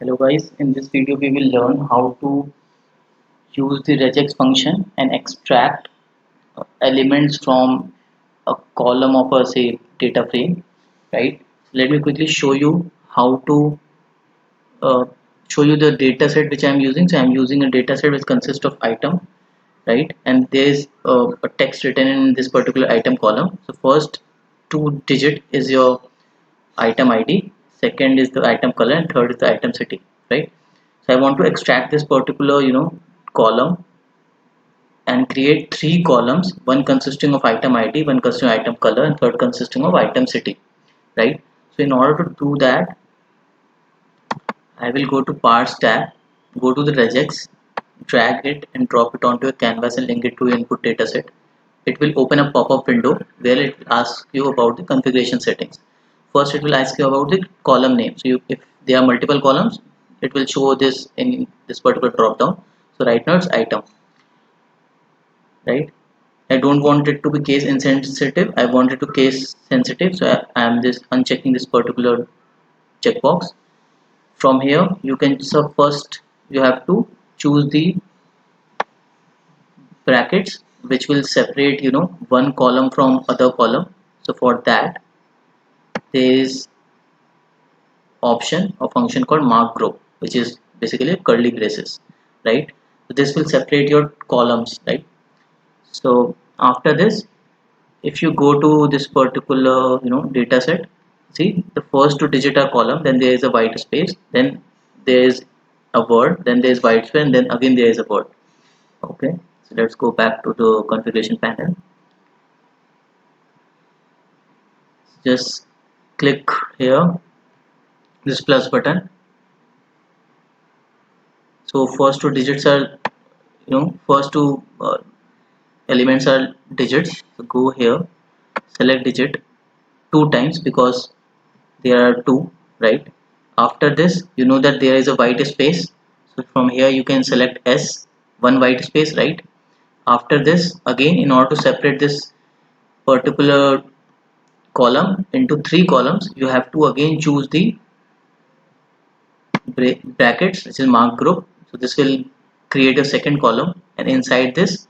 Hello guys, in this video we will learn how to use the regex function and extract elements from a column of a say data frame, right? Let me quickly show you how to uh, show you the data set which I am using. So I am using a data set which consists of item, right? And there is a text written in this particular item column. So first two digit is your item ID, second is the item color, and third is the item city, right? So I want to extract this particular column and create three columns, one consisting of item ID, one consisting of item color, and third consisting of item city, right? So in order to do that, I will go to parse tab, go to the regex, drag it and drop it onto a canvas and link it to your input dataset. It will open a pop-up window where it asks you about the configuration settings. First it will ask you about the column name. So if there are multiple columns, it will show this in this particular drop down. So right now it's item, right? I don't want it to be case insensitive, I want it to case sensitive, so I am just unchecking this particular checkbox. From here you can, so first you have to choose the brackets which will separate one column from other column. So for that there is option or function called mark group, which is basically curly braces, right? So this will separate your columns, right? So after this, if you go to this particular data set, see the first two digit are column, then there is a white space, then there is a word, then there is white space, and then again there is a word. Okay, so let's go back to the configuration panel. Just click here this plus button. So first two digits are first two elements are digits. So go here, select digit two times because there are two, right? After this you know that there is a white space, so from here you can select S, one white space, right? After this again, in order to separate this particular column into three columns, you have to again choose the brackets, which is mark group. So this will create a second column, and inside this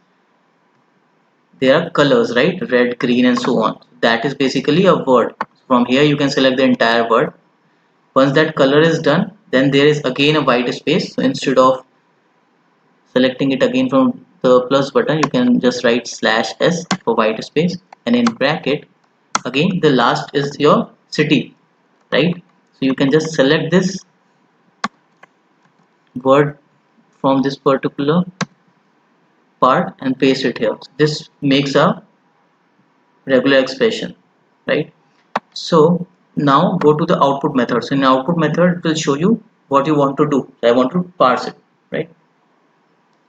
there are colors, right? Red, green, and so on. That is basically a word. From here you can select the entire word. Once that color is done, then there is again a white space. So instead of selecting it again from the plus button, you can just write slash s for white space, and in bracket again the last is your city, right? So you can just select this word from this particular part and paste it here. This makes a regular expression, right? So now go to the output method. So in output method it will show you what you want to do. So I want to parse it, right?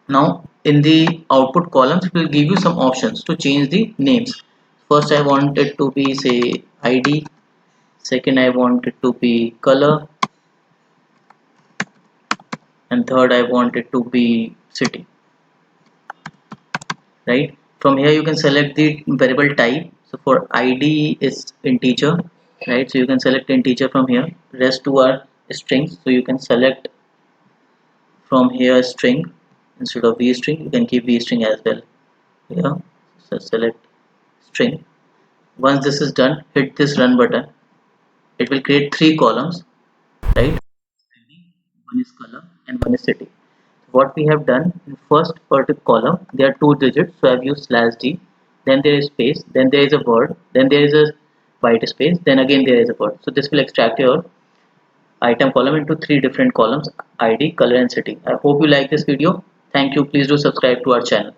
Now in the output columns it will give you some options to change the names. First I want it to be say ID, second I want it to be color, and third I want it to be city, right? From here you can select the variable type. So for ID is integer, right? So you can select integer from here. Rest two are strings, so you can select from here string. Instead of v string you can keep v string as well here. So select string. Once this is done, hit this run button. It will create three columns, right? One is color and one is city. What we have done in first particular column, there are two digits, so I have used slash d, then there is space, then there is a word, then there is a white space, then again there is a word. So this will extract your item column into three different columns: ID, color, and city. I hope you like this video. Thank you. Please do subscribe to our channel.